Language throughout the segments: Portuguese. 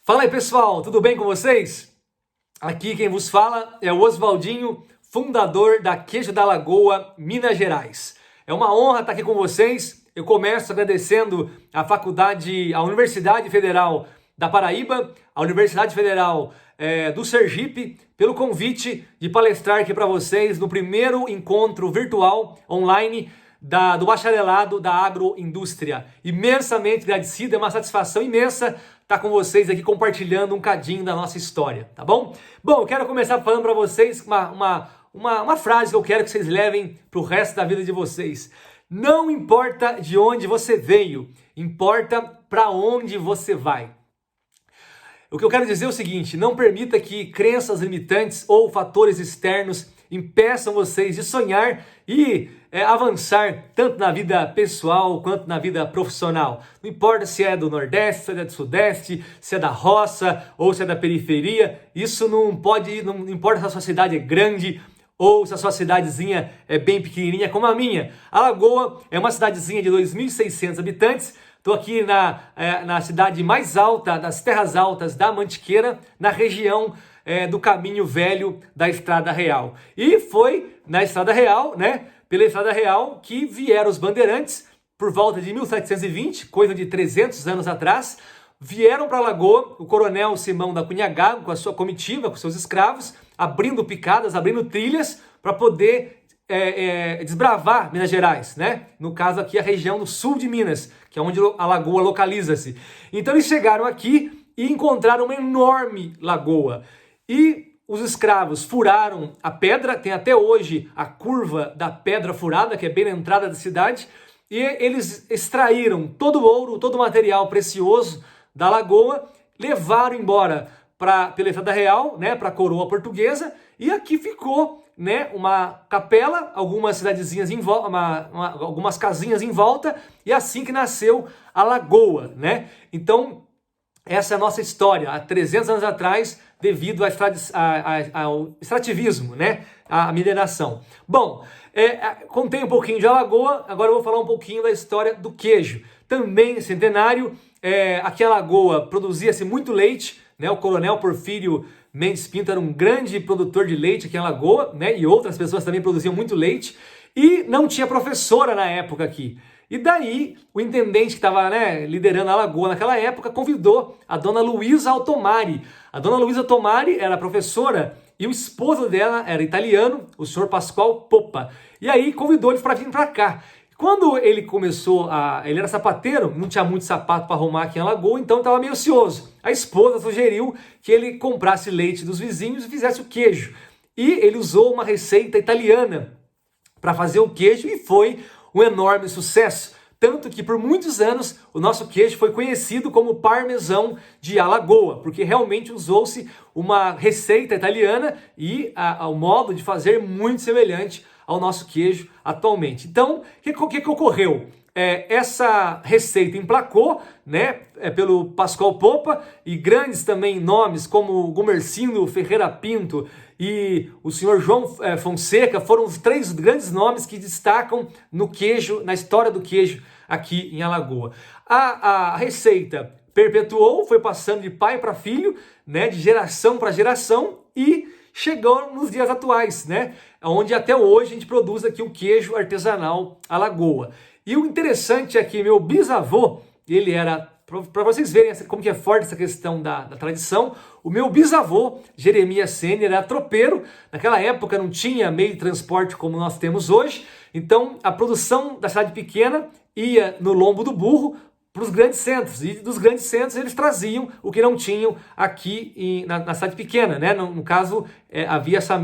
Fala aí pessoal, tudo bem com vocês? Aqui quem vos fala é o Oswaldinho, fundador da Queijo da Lagoa, Minas Gerais. É uma honra estar aqui com vocês. Eu começo agradecendo a Universidade Federal da Paraíba, a Universidade Federal do Sergipe, pelo convite de palestrar aqui para vocês no primeiro encontro virtual online do bacharelado da agroindústria. Imensamente agradecido, é uma satisfação imensa estar com vocês aqui compartilhando um cadinho da nossa história, tá bom? Bom, eu quero começar falando para vocês uma frase que eu quero que vocês levem para o resto da vida de vocês. Não importa de onde você veio, importa para onde você vai. O que eu quero dizer é o seguinte: não permita que crenças limitantes ou fatores externos impeçam vocês de sonhar e avançar tanto na vida pessoal quanto na vida profissional. Não importa se é do Nordeste, se é do Sudeste, se é da roça ou se é da periferia, isso não importa se a sua cidade é grande ou se a sua cidadezinha é bem pequenininha como a minha. Alagoa é uma cidadezinha de 2.600 habitantes. Estou aqui na cidade mais alta, das Terras Altas da Mantiqueira, na região do Caminho Velho da Estrada Real. E foi na Estrada Real, pela Estrada Real, que vieram os bandeirantes, por volta de 1720, coisa de 300 anos atrás, vieram para Alagoa o coronel Simão da Cunha Gago, com a sua comitiva, com seus escravos, abrindo picadas, abrindo trilhas, para poder desbravar Minas Gerais, No caso aqui a região do sul de Minas, que é onde a lagoa localiza-se. Então eles chegaram aqui e encontraram uma enorme lagoa. E os escravos furaram a pedra, tem até hoje a curva da pedra furada, que é bem na entrada da cidade, e eles extraíram todo o ouro, todo o material precioso da lagoa, levaram embora pela Estrada Real, para a coroa portuguesa, e aqui ficou uma capela, algumas cidadezinhas em volta, algumas casinhas em volta, e assim que nasceu a lagoa, Então, essa é a nossa história, há 300 anos atrás, devido ao extrativismo, a mineração. Bom, contei um pouquinho de Alagoa, agora eu vou falar um pouquinho da história do queijo. Também centenário, aqui em Alagoa produzia-se muito leite, o coronel Porfírio Mendes Pinto era um grande produtor de leite aqui em Alagoa, e outras pessoas também produziam muito leite, e não tinha professora na época aqui. E daí, o intendente que estava liderando a Alagoa naquela época convidou a dona Luísa Altomari. A dona Luísa Altomari era professora e o esposo dela era italiano, o senhor Pascoal Poppa. E aí convidou ele para vir para cá. Quando ele ele era sapateiro, não tinha muito sapato para arrumar aqui em Alagoa, então estava meio ocioso. A esposa sugeriu que ele comprasse leite dos vizinhos e fizesse o queijo. E ele usou uma receita italiana para fazer o queijo e foi um enorme sucesso. Tanto que por muitos anos o nosso queijo foi conhecido como parmesão de Alagoa, porque realmente usou-se uma receita italiana e o modo de fazer muito semelhante ao nosso queijo atualmente. Então, o que ocorreu? Essa receita emplacou, pelo Pascoal Poppa, e grandes também nomes como Gumercindo Ferreira Pinto e o senhor João Fonseca foram os 3 grandes nomes que destacam no queijo, na história do queijo aqui em Alagoa. A receita perpetuou, foi passando de pai para filho, de geração para geração, e chegou nos dias atuais, onde até hoje a gente produz aqui o queijo artesanal Alagoa. E o interessante é que meu bisavô, ele era, para vocês verem como que é forte essa questão da tradição, o meu bisavô, Jeremias Sênior, era tropeiro. Naquela época não tinha meio de transporte como nós temos hoje, então a produção da cidade pequena ia no lombo do burro para os grandes centros, e dos grandes centros eles traziam o que não tinham aqui na cidade pequena, No caso, havia essa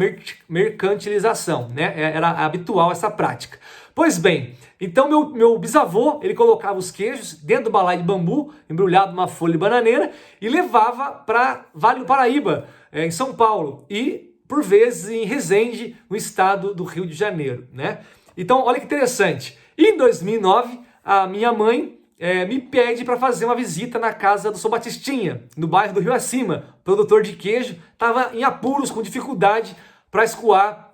mercantilização, Era habitual essa prática. Pois bem, então meu bisavô, ele colocava os queijos dentro do balaio de bambu, embrulhado numa folha de bananeira, e levava para Vale do Paraíba, em São Paulo, e por vezes em Resende, no estado do Rio de Janeiro, Então, olha que interessante. Em 2009, a minha mãe me pede para fazer uma visita na casa do São Batistinha, no bairro do Rio Acima. Produtor de queijo, estava em apuros, com dificuldade para escoar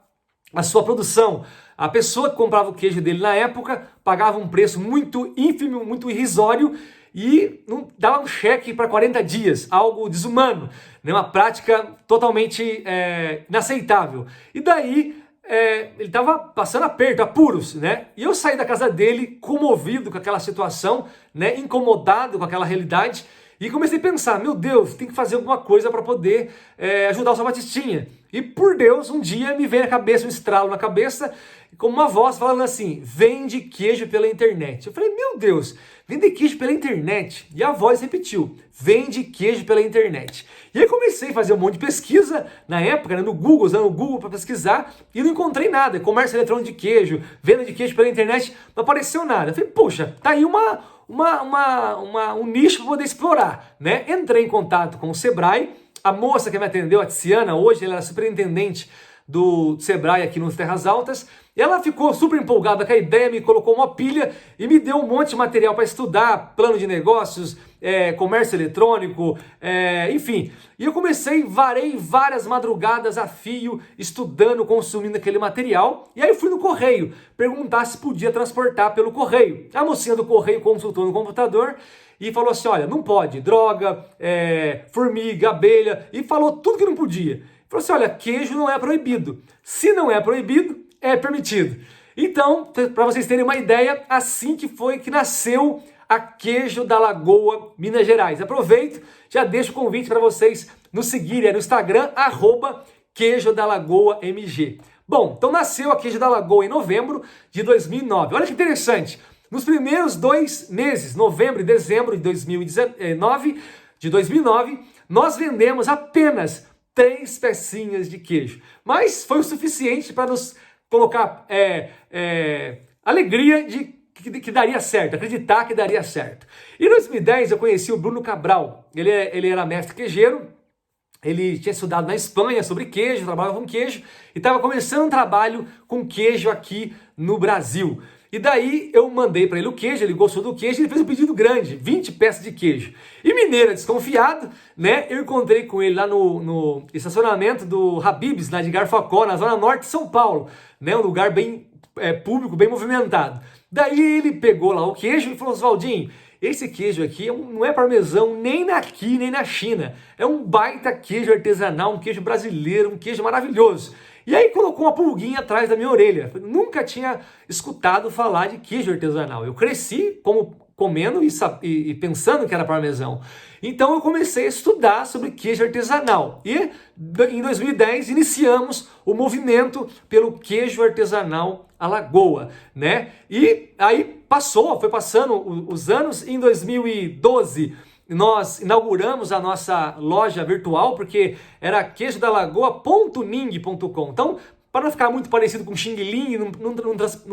a sua produção. A pessoa que comprava o queijo dele na época pagava um preço muito ínfimo, muito irrisório, e não dava um cheque para 40 dias, algo desumano, né? Uma prática totalmente inaceitável. E daí ele estava passando aperto, apuros, né? E eu saí da casa dele comovido com aquela situação, né? Incomodado com aquela realidade. E comecei a pensar, meu Deus, tem que fazer alguma coisa para poder ajudar o São Batistinha. E por Deus, um dia me veio na cabeça, um estralo na cabeça, como uma voz falando assim, vende queijo pela internet. Eu falei, meu Deus, vender queijo pela internet? E a voz repetiu, vende queijo pela internet. E aí comecei a fazer um monte de pesquisa, na época, né, no Google, usando o Google para pesquisar, e não encontrei nada. Comércio eletrônico de queijo, venda de queijo pela internet, não apareceu nada. Eu falei, poxa, tá aí um nicho para poder explorar, né? Entrei em contato com o Sebrae, a moça que me atendeu, a Tiziana, hoje ela é superintendente do Sebrae aqui nos Terras Altas, ela ficou super empolgada com a ideia, me colocou uma pilha e me deu um monte de material para estudar, plano de negócios, comércio eletrônico, enfim. E eu varei várias madrugadas a fio, estudando, consumindo aquele material, e aí eu fui no correio, perguntar se podia transportar pelo correio. A mocinha do correio consultou no computador e falou assim, olha, não pode, droga, formiga, abelha, e falou tudo que não podia. Falou assim, olha, queijo não é proibido. Se não é proibido, é permitido. Então, para vocês terem uma ideia, assim que foi que nasceu a Queijo da Lagoa, Minas Gerais. Aproveito, já deixo o convite para vocês nos seguirem no Instagram, @QueijoDaLagoaMG. Bom, então nasceu a Queijo da Lagoa em novembro de 2009. Olha que interessante. Nos primeiros 2 meses, novembro e dezembro de 2009, nós vendemos apenas 3 pecinhas de queijo. Mas foi o suficiente para nos colocar alegria de que daria certo, acreditar que daria certo. Em 2010 eu conheci o Bruno Cabral, ele era mestre queijeiro, ele tinha estudado na Espanha sobre queijo, trabalhava com queijo, e estava começando um trabalho com queijo aqui no Brasil. E daí eu mandei para ele o queijo, ele gostou do queijo, ele fez um pedido grande, 20 peças de queijo. E mineiro, desconfiado, né, eu encontrei com ele lá no estacionamento do Habib's, lá de Garfacó, na zona norte de São Paulo, né, um lugar bem público, bem movimentado. Daí ele pegou lá o queijo e falou, Oswaldinho, esse queijo aqui não é parmesão nem aqui, nem na China. É um baita queijo artesanal, um queijo brasileiro, um queijo maravilhoso. E aí colocou uma pulguinha atrás da minha orelha. Eu nunca tinha escutado falar de queijo artesanal. Eu cresci comendo e pensando que era parmesão. Então eu comecei a estudar sobre queijo artesanal. E em 2010 iniciamos o movimento pelo queijo artesanal Alagoa, né? E aí foi passando os anos. Em 2012 nós inauguramos a nossa loja virtual, porque era queijodalagoa.ning.com. Então, para não ficar muito parecido com Xing Ling, não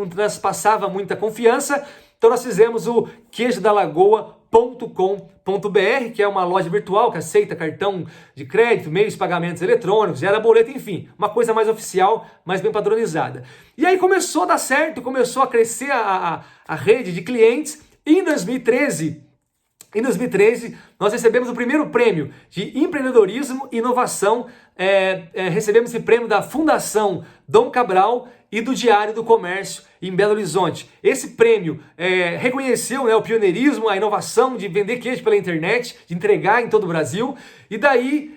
traspassava muita confiança, então nós fizemos o queijodalagoa.com.br, que é uma loja virtual que aceita cartão de crédito, meios de pagamentos eletrônicos, gera boleto, enfim, uma coisa mais oficial, mais bem padronizada. E aí começou a dar certo, começou a crescer a rede de clientes, e em 2013, nós recebemos o primeiro prêmio de empreendedorismo e inovação. Recebemos esse prêmio da Fundação Dom Cabral e do Diário do Comércio em Belo Horizonte. Esse prêmio reconheceu, né, o pioneirismo, a inovação de vender queijo pela internet, de entregar em todo o Brasil. E daí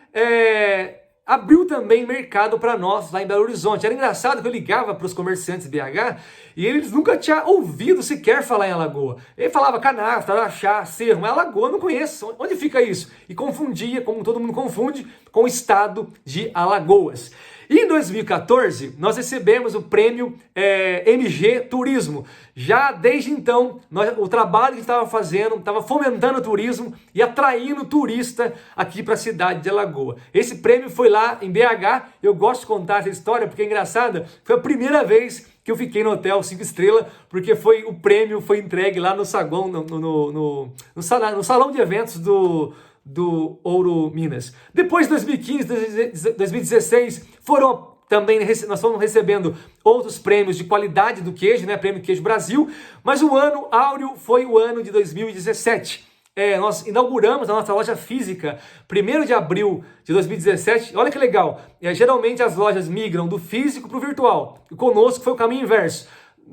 abriu também mercado para nós lá em Belo Horizonte. Era engraçado que eu ligava para os comerciantes BH e eles nunca tinham ouvido sequer falar em Alagoa. Ele falava Canastra, Araxá, Cerro, mas Alagoa eu não conheço. Onde fica isso? E confundia, como todo mundo confunde, com o estado de Alagoas. E em 2014, nós recebemos o prêmio MG Turismo. Já desde então, o trabalho que estava fazendo, estava fomentando o turismo e atraindo turista aqui para a cidade de Alagoa. Esse prêmio foi lá em BH, eu gosto de contar essa história porque é engraçada, foi a primeira vez que eu fiquei no hotel 5 estrelas, porque o prêmio foi entregue lá no saguão, no salão de eventos do Ouro Minas. Depois, 2015, 2016, nós fomos recebendo outros prêmios de qualidade do queijo, né? Prêmio Queijo Brasil, mas o ano áureo foi o ano de 2017. Nós inauguramos a nossa loja física 1º de abril de 2017. Olha que legal, geralmente as lojas migram do físico para o virtual, e conosco foi o caminho inverso.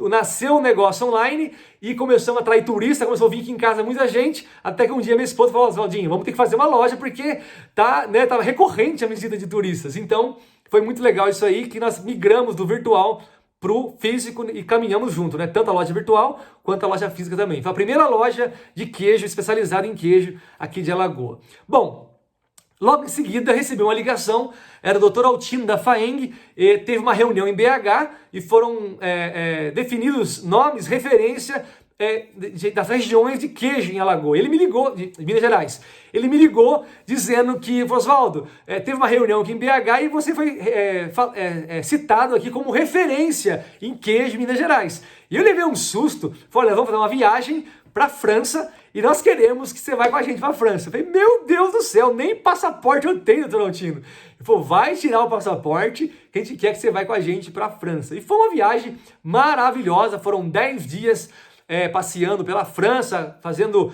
nasceu um negócio online e começamos a atrair turista, começou a vir aqui em casa muita gente, até que um dia minha esposa falou: Oswaldinho, vamos ter que fazer uma loja porque tá recorrente a visita de turistas. Então foi muito legal isso aí, que nós migramos do virtual para o físico e caminhamos junto, né? Tanto a loja virtual quanto a loja física também. Foi a primeira loja de queijo especializada em queijo aqui de Alagoas. Bom, logo em seguida recebi uma ligação, era o Dr. Altino da FAENG, teve uma reunião em BH e foram definidos nomes, referência das regiões de queijo em Alagoas. Ele me ligou, de Minas Gerais, ele me ligou dizendo que, Oswaldo, teve uma reunião aqui em BH e você foi citado aqui como referência em queijo em Minas Gerais. E eu levei um susto, falei: vamos fazer uma viagem para a França e nós queremos que você vá com a gente para a França. Eu falei: meu Deus do céu, nem passaporte eu tenho, doutor Altino. Ele falou: vai tirar o passaporte, que a gente quer que você vá com a gente para a França. E foi uma viagem maravilhosa, foram 10 dias passeando pela França, fazendo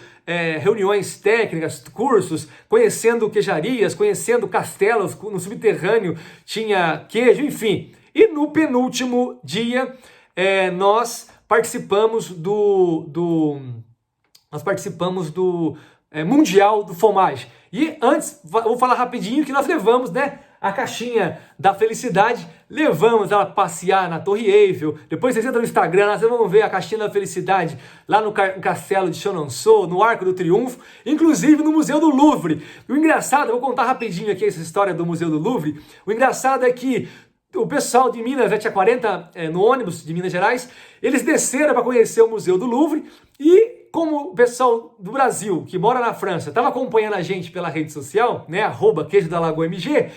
reuniões técnicas, cursos, conhecendo queijarias, conhecendo castelos, no subterrâneo tinha queijo, enfim. E no penúltimo dia, nós participamos do Mundial do Fromage. E antes, vou falar rapidinho que nós levamos, né, a caixinha da felicidade, levamos ela passear na Torre Eiffel. Depois vocês entram no Instagram, vocês vão ver a caixinha da felicidade lá no Castelo de Chenonceau, no Arco do Triunfo, inclusive no Museu do Louvre. O engraçado, eu vou contar rapidinho aqui essa história do Museu do Louvre. O engraçado é que o pessoal de Minas, já tinha 40 no ônibus de Minas Gerais, eles desceram para conhecer o Museu do Louvre e como o pessoal do Brasil, que mora na França, estava acompanhando a gente pela rede social, né, @queijodalagoamg,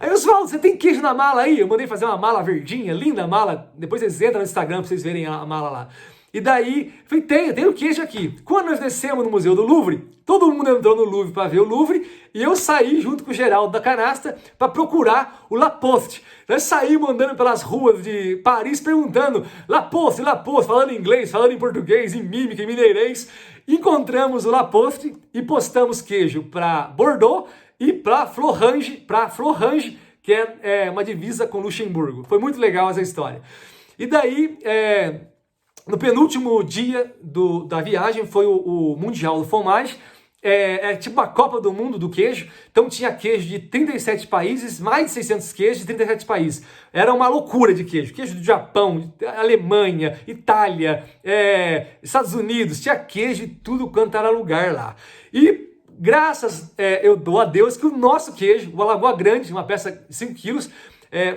aí, Oswaldo, você tem queijo na mala aí? Eu mandei fazer uma mala verdinha, linda mala, depois vocês entram no Instagram para vocês verem a mala lá. E daí, falei: tenho queijo aqui. Quando nós descemos no Museu do Louvre, todo mundo entrou no Louvre para ver o Louvre, e eu saí junto com o Geraldo da Canasta para procurar o Laposte. Nós saímos andando pelas ruas de Paris perguntando Laposte, falando em inglês, falando em português, em mímica, em mineirês. Encontramos o Laposte e postamos queijo para Bordeaux e para Florange, que é uma divisa com Luxemburgo. Foi muito legal essa história. E daí, no penúltimo dia da viagem, foi o Mundial do Fromage, tipo a Copa do Mundo do queijo. Então tinha queijo de 37 países, mais de 600 queijos de 37 países. Era uma loucura de queijo. Queijo do Japão, Alemanha, Itália, Estados Unidos. Tinha queijo de tudo quanto era lugar lá. E graças, eu dou a Deus que o nosso queijo, o Alagoa Grande, uma peça de 5 quilos,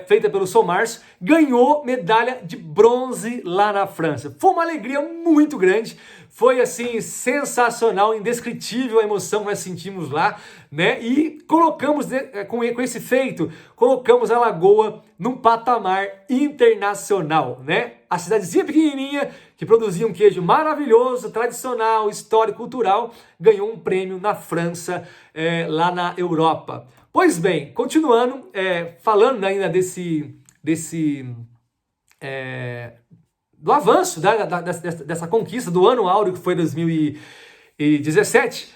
feita pelo São Márcio, ganhou medalha de bronze lá na França. Foi uma alegria muito grande, foi assim sensacional, indescritível a emoção que nós sentimos lá, né? E colocamos, com esse feito, colocamos a Alagoa num patamar internacional, né? A cidadezinha pequenininha, que produzia um queijo maravilhoso, tradicional, histórico, cultural, ganhou um prêmio na França, lá na Europa. Pois bem, continuando, falando ainda do avanço dessa conquista do ano áureo que foi 2017,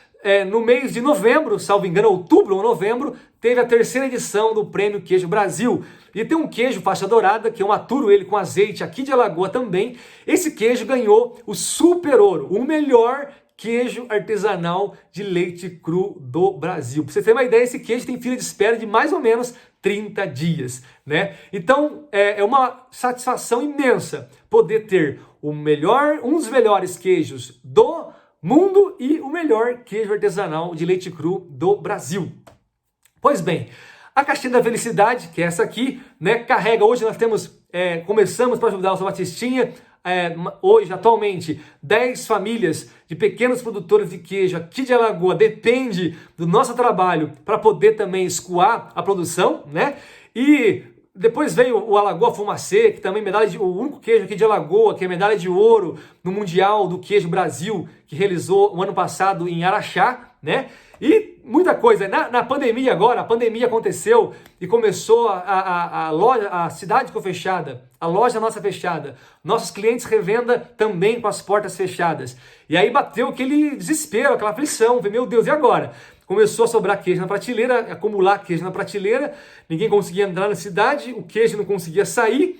no mês de novembro, salvo engano, outubro ou novembro, teve a terceira edição do Prêmio Queijo Brasil. E tem um queijo faixa dourada, que eu maturo ele com azeite aqui de Alagoas também. Esse queijo ganhou o Super Ouro, o melhor queijo artesanal de leite cru do Brasil. Para você ter uma ideia, esse queijo tem fila de espera de mais ou menos 30 dias, né? Então, é uma satisfação imensa poder ter um dos melhores queijos do mundo e o melhor queijo artesanal de leite cru do Brasil. Pois bem, a caixinha da felicidade, que é essa aqui, né, carrega, hoje nós começamos para ajudar o São Batistinha, hoje, atualmente, 10 famílias de pequenos produtores de queijo aqui de Alagoas depende do nosso trabalho para poder também escoar a produção, né? E depois veio o Alagoa Fumacê, que também o único queijo aqui de Alagoas, que é medalha de ouro no Mundial do Queijo Brasil, que realizou o ano passado em Araxá, né? E muita coisa. Na pandemia agora, a pandemia aconteceu e começou a cidade ficou fechada, a loja nossa fechada, nossos clientes revenda também com as portas fechadas. E aí bateu aquele desespero, aquela aflição, meu Deus, e agora? Começou a sobrar queijo na prateleira, acumular queijo na prateleira, ninguém conseguia entrar na cidade, o queijo não conseguia sair.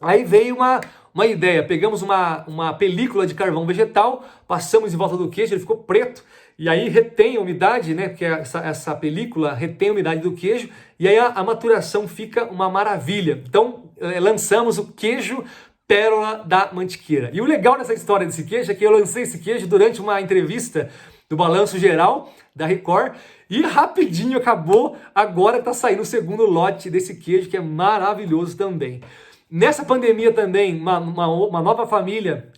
Aí veio uma ideia, pegamos uma película de carvão vegetal, passamos em volta do queijo, ele ficou preto, e aí retém a umidade, né? Porque essa película retém a umidade do queijo, e aí a maturação fica uma maravilha. Então, lançamos o queijo Pérola da Mantiqueira. E o legal dessa história desse queijo é que eu lancei esse queijo durante uma entrevista do Balanço Geral da Record, e rapidinho acabou, agora está saindo o segundo lote desse queijo, que é maravilhoso também. Nessa pandemia também, uma nova família,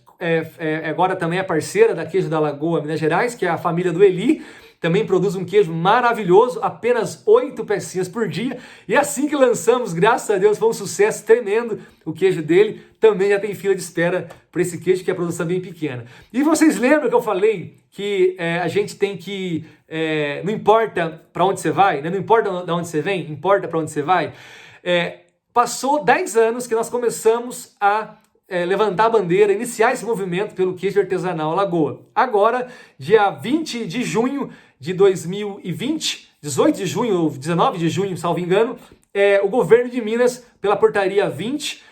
agora também é parceira da Queijo da Lagoa, Minas Gerais, que é a família do Eli, também produz um queijo maravilhoso, apenas 8 pecinhas por dia, e assim que lançamos, graças a Deus, foi um sucesso tremendo o queijo dele, também já tem fila de espera para esse queijo, que é a produção bem pequena. E vocês lembram que eu falei que a gente tem que, não importa para onde você vai, né? Não importa de onde você vem, importa para onde você vai. Passou 10 anos que nós começamos a levantar a bandeira, iniciar esse movimento pelo queijo artesanal Lagoa. Agora, dia 20 de junho de 2020, 18 de junho ou 19 de junho, salvo engano, o governo de Minas, pela portaria 20,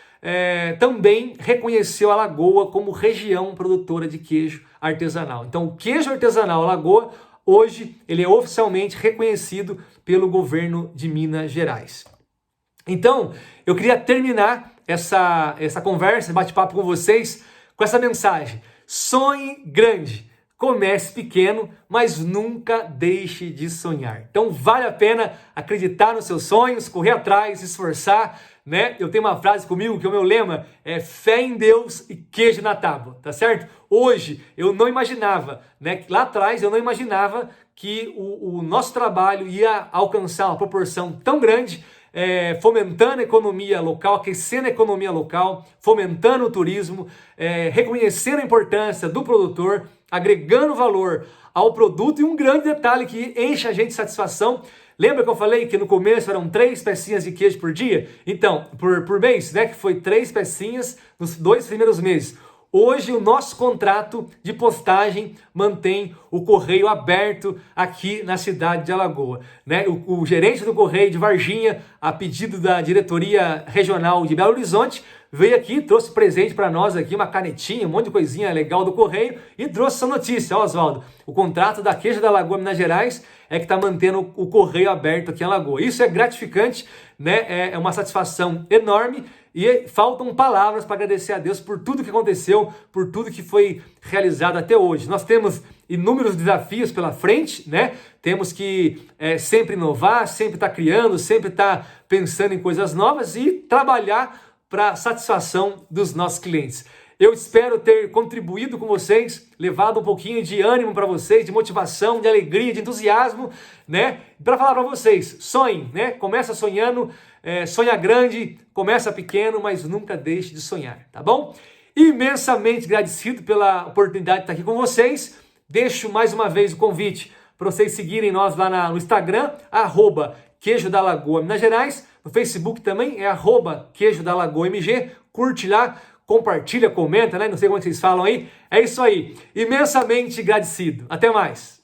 também reconheceu a Lagoa como região produtora de queijo artesanal. Então, o queijo artesanal Lagoa, hoje, ele é oficialmente reconhecido pelo governo de Minas Gerais. Então, eu queria terminar essa conversa, esse bate-papo com vocês, com essa mensagem. Sonhe grande, comece pequeno, mas nunca deixe de sonhar. Então, vale a pena acreditar nos seus sonhos, correr atrás, se esforçar, né? Eu tenho uma frase comigo que o meu lema é fé em Deus e queijo na tábua, tá certo? Hoje, eu não imaginava, né? Lá atrás, eu não imaginava que o nosso trabalho ia alcançar uma proporção tão grande, fomentando a economia local, aquecendo a economia local, fomentando o turismo, reconhecendo a importância do produtor, agregando valor ao produto, e um grande detalhe que enche a gente de satisfação. Lembra que eu falei que no começo eram 3 pecinhas de queijo por dia? Então, por mês, né? Que foi 3 pecinhas nos 2 primeiros meses. Hoje o nosso contrato de postagem mantém o correio aberto aqui na cidade de Alagoa, né? O gerente do correio de Varginha, a pedido da diretoria regional de Belo Horizonte, veio aqui, trouxe presente para nós aqui, uma canetinha, um monte de coisinha legal do correio, e trouxe essa notícia, ó, Oswaldo, o contrato da Queijo da Lagoa, Minas Gerais, é que está mantendo o correio aberto aqui em Alagoa. Isso é gratificante, né? É uma satisfação enorme, e faltam palavras para agradecer a Deus por tudo que aconteceu, por tudo que foi realizado até hoje. Nós temos inúmeros desafios pela frente, né? Temos que sempre inovar, sempre estar criando, sempre estar pensando em coisas novas e trabalhar para a satisfação dos nossos clientes. Eu espero ter contribuído com vocês, levado um pouquinho de ânimo para vocês, de motivação, de alegria, de entusiasmo, né? Para falar para vocês, sonhem, né? Começa sonhando, sonha grande, começa pequeno, mas nunca deixe de sonhar, tá bom? Imensamente agradecido pela oportunidade de estar aqui com vocês. Deixo mais uma vez o convite para vocês seguirem nós lá no Instagram, @Queijo da Lagoa Minas Gerais. No Facebook também é @Queijo da Lagoa MG. Curte lá, compartilha, comenta, né? Não sei como vocês falam aí. É isso aí. Imensamente agradecido. Até mais.